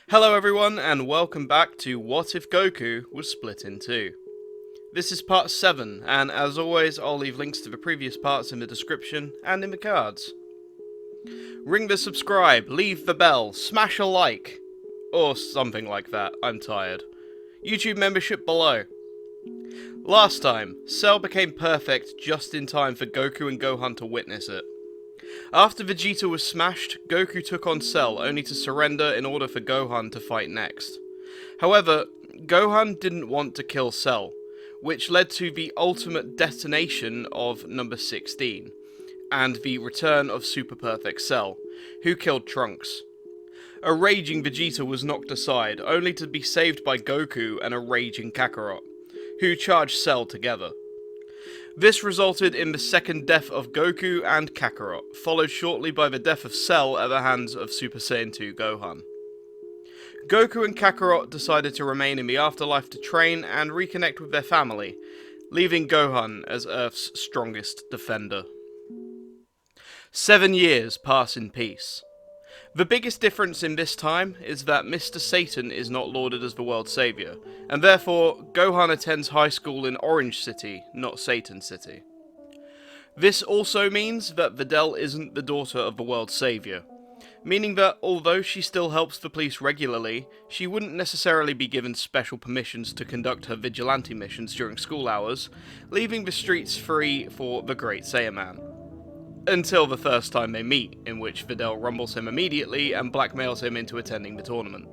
Hello everyone, and welcome back to What If Goku Was Split in Two. This is part 7, and as always, I'll leave links to the previous parts in the description and in the cards. Ring the subscribe, leave the bell, smash a like, or something like that, I'm tired. YouTube membership below. Last time, Cell became perfect just in time for Goku and Gohan to witness it. After Vegeta was smashed, Goku took on Cell only to surrender in order for Gohan to fight next. However, Gohan didn't want to kill Cell, which led to the ultimate detonation of number 16, and the return of Super Perfect Cell, who killed Trunks. A raging Vegeta was knocked aside, only to be saved by Goku and a raging Kakarot, who charged Cell together. This resulted in the second death of Goku and Kakarot, followed shortly by the death of Cell at the hands of Super Saiyan 2 Gohan. Goku and Kakarot decided to remain in the afterlife to train and reconnect with their family, leaving Gohan as Earth's strongest defender. 7 years pass in peace. The biggest difference in this time is that Mr. Satan is not lauded as the world's saviour, and therefore Gohan attends high school in Orange City, not Satan City. This also means that Videl isn't the daughter of the world's saviour, meaning that although she still helps the police regularly, she wouldn't necessarily be given special permissions to conduct her vigilante missions during school hours, leaving the streets free for the Great Saiyaman. Until the first time they meet, in which Videl rumbles him immediately and blackmails him into attending the tournament.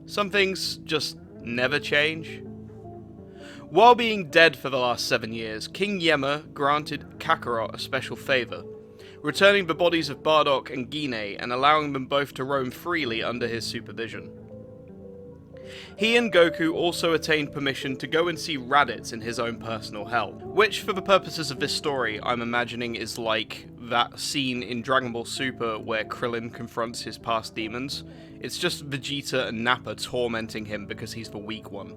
Some things just never change. While being dead for the last 7 years, King Yemma granted Kakarot a special favour, returning the bodies of Bardock and Gine and allowing them both to roam freely under his supervision. He and Goku also attained permission to go and see Raditz in his own personal hell, which for the purposes of this story I'm imagining is like that scene in Dragon Ball Super where Krillin confronts his past demons. It's just Vegeta and Nappa tormenting him because he's the weak one.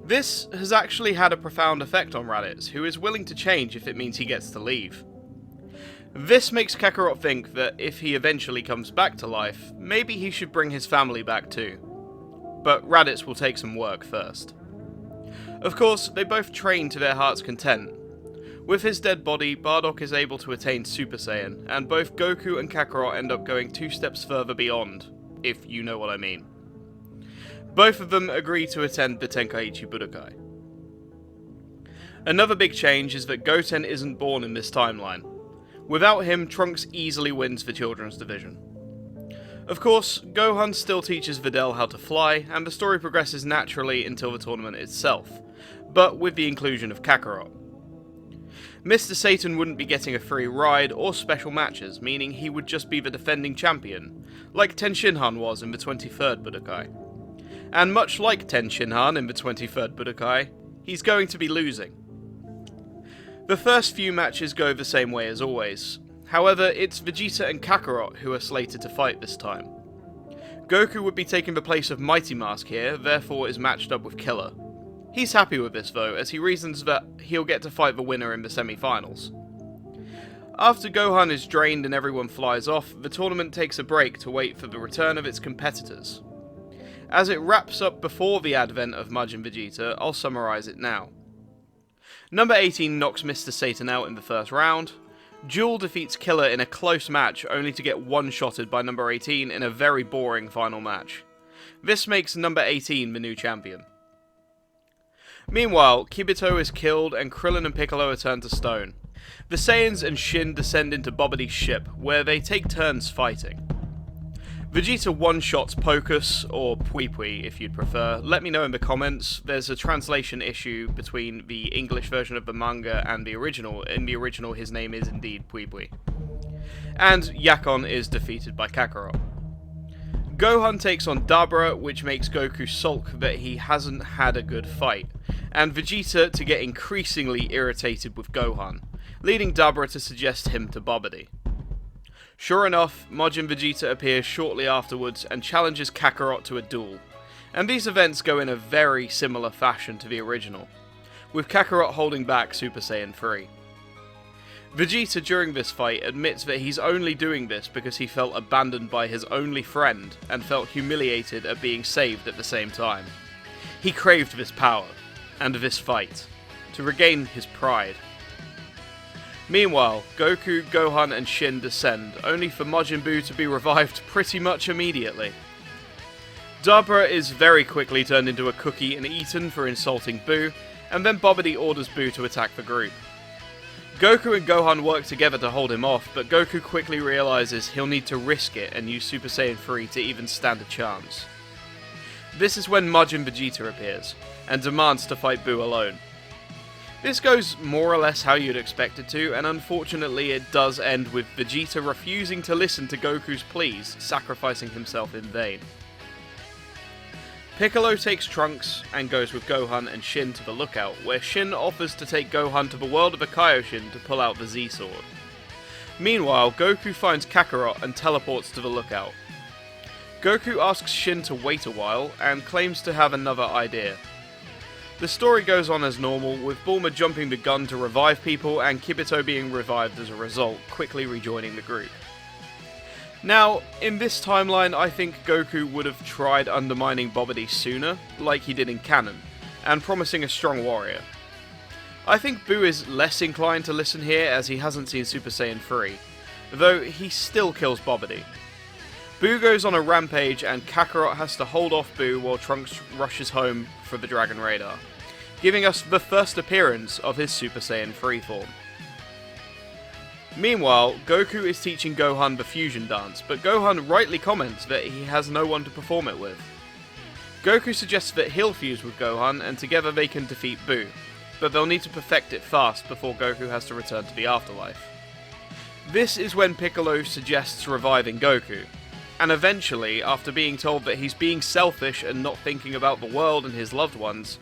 This has actually had a profound effect on Raditz, who is willing to change if it means he gets to leave. This makes Kakarot think that if he eventually comes back to life, maybe he should bring his family back too. But Raditz will take some work first. Of course, they both train to their heart's content. With his dead body, Bardock is able to attain Super Saiyan, and both Goku and Kakarot end up going 2 steps further beyond, if you know what I mean. Both of them agree to attend the Tenkaichi Budokai. Another big change is that Goten isn't born in this timeline. Without him, Trunks easily wins the Children's Division. Of course, Gohan still teaches Videl how to fly, and the story progresses naturally until the tournament itself, but with the inclusion of Kakarot. Mr. Satan wouldn't be getting a free ride or special matches, meaning he would just be the defending champion, like Ten Shinhan was in the 23rd Budokai. And much like Ten Shinhan in the 23rd Budokai, he's going to be losing. The first few matches go the same way as always. However, it's Vegeta and Kakarot who are slated to fight this time. Goku would be taking the place of Mighty Mask here, therefore is matched up with Killer. He's happy with this though, as he reasons that he'll get to fight the winner in the semi-finals. After Gohan is drained and everyone flies off, the tournament takes a break to wait for the return of its competitors. As it wraps up before the advent of Majin Vegeta, I'll summarise it now. Number 18 knocks Mr. Satan out in the first round. Jewel defeats Killer in a close match, only to get one-shotted by number 18 in a very boring final match. This makes number 18 the new champion. Meanwhile, Kibito is killed and Krillin and Piccolo are turned to stone. The Saiyans and Shin descend into Bobbitty's ship, where they take turns fighting. Vegeta one-shots Pocus, or Pui Pui if you'd prefer. Let me know in the comments. There's a translation issue between the English version of the manga and the original. In the original, his name is indeed Pui Pui. And Yakon is defeated by Kakarot. Gohan takes on Dabra, which makes Goku sulk that he hasn't had a good fight, and Vegeta to get increasingly irritated with Gohan, leading Dabra to suggest him to Bobbity. Sure enough, Majin Vegeta appears shortly afterwards and challenges Kakarot to a duel, and these events go in a very similar fashion to the original, with Kakarot holding back Super Saiyan 3. Vegeta during this fight admits that he's only doing this because he felt abandoned by his only friend and felt humiliated at being saved at the same time. He craved this power, and this fight, to regain his pride. Meanwhile, Goku, Gohan and Shin descend, only for Majin Buu to be revived pretty much immediately. Dabra is very quickly turned into a cookie and eaten for insulting Buu, and then Bobbidi orders Buu to attack the group. Goku and Gohan work together to hold him off, but Goku quickly realizes he'll need to risk it and use Super Saiyan 3 to even stand a chance. This is when Majin Vegeta appears, and demands to fight Buu alone. This goes more or less how you'd expect it to, and unfortunately it does end with Vegeta refusing to listen to Goku's pleas, sacrificing himself in vain. Piccolo takes Trunks and goes with Gohan and Shin to the lookout, where Shin offers to take Gohan to the world of the Kaioshin to pull out the Z-Sword. Meanwhile, Goku finds Kakarot and teleports to the lookout. Goku asks Shin to wait a while, and claims to have another idea. The story goes on as normal, with Bulma jumping the gun to revive people and Kibito being revived as a result, quickly rejoining the group. Now, in this timeline, I think Goku would have tried undermining Bobbidi sooner, like he did in canon, and promising a strong warrior. I think Buu is less inclined to listen here as he hasn't seen Super Saiyan 3, though he still kills Bobbidi. Buu goes on a rampage and Kakarot has to hold off Buu while Trunks rushes home for the Dragon Radar, giving us the first appearance of his Super Saiyan 3 form. Meanwhile, Goku is teaching Gohan the fusion dance, but Gohan rightly comments that he has no one to perform it with. Goku suggests that he'll fuse with Gohan and together they can defeat Buu, but they'll need to perfect it fast before Goku has to return to the afterlife. This is when Piccolo suggests reviving Goku, and eventually, after being told that he's being selfish and not thinking about the world and his loved ones,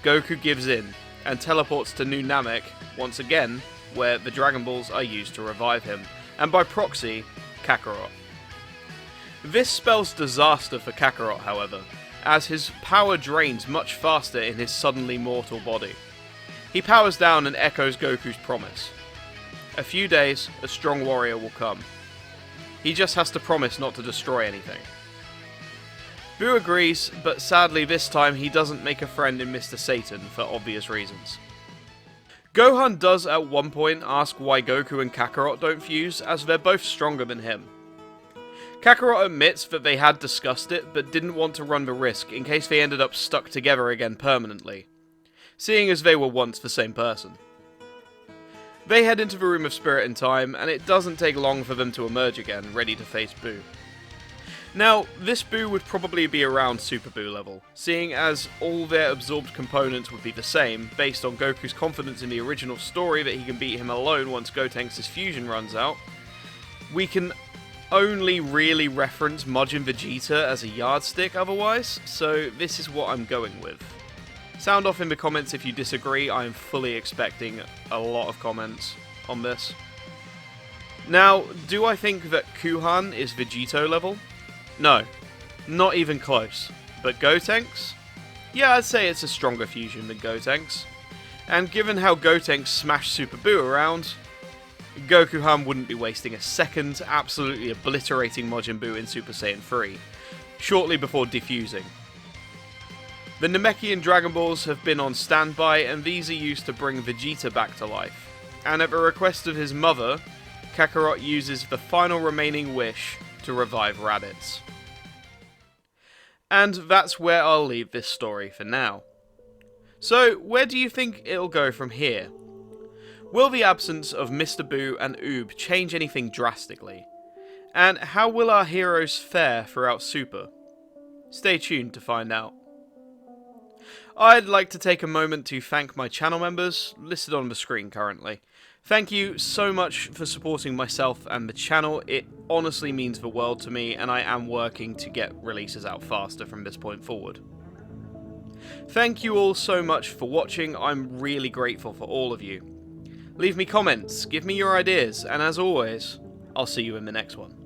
Goku gives in and teleports to New Namek once again, where the Dragon Balls are used to revive him, and by proxy, Kakarot. This spells disaster for Kakarot, however, as his power drains much faster in his suddenly mortal body. He powers down and echoes Goku's promise. A few days, a strong warrior will come. He just has to promise not to destroy anything. Buu agrees, but sadly this time he doesn't make a friend in Mr. Satan for obvious reasons. Gohan does at one point ask why Goku and Kakarot don't fuse, as they're both stronger than him. Kakarot admits that they had discussed it, but didn't want to run the risk in case they ended up stuck together again permanently, seeing as they were once the same person. They head into the Room of Spirit and Time, and it doesn't take long for them to emerge again, ready to face Buu. Now, this Buu would probably be around Super Buu level, seeing as all their absorbed components would be the same, based on Goku's confidence in the original story that he can beat him alone once Gotenks' fusion runs out. We can only really reference Majin Vegeta as a yardstick otherwise, so this is what I'm going with. Sound off in the comments if you disagree. I am fully expecting a lot of comments on this. Now, do I think that Gohan is Vegito level? No, not even close. But Gotenks? Yeah, I'd say it's a stronger fusion than Gotenks. And given how Gotenks smashed Super Buu around, Gokuhan wouldn't be wasting a second absolutely obliterating Majin Buu in Super Saiyan 3, shortly before defusing. The Namekian Dragon Balls have been on standby, and these are used to bring Vegeta back to life. And at the request of his mother, Kakarot uses the final remaining wish to revive Raditz. And that's where I'll leave this story for now. So, where do you think it'll go from here? Will the absence of Mr. Buu and Oob change anything drastically? And how will our heroes fare throughout Super? Stay tuned to find out. I'd like to take a moment to thank my channel members, listed on the screen currently. Thank you so much for supporting myself and the channel. It honestly means the world to me, and I am working to get releases out faster from this point forward. Thank you all so much for watching. I'm really grateful for all of you. Leave me comments, give me your ideas, and as always, I'll see you in the next one.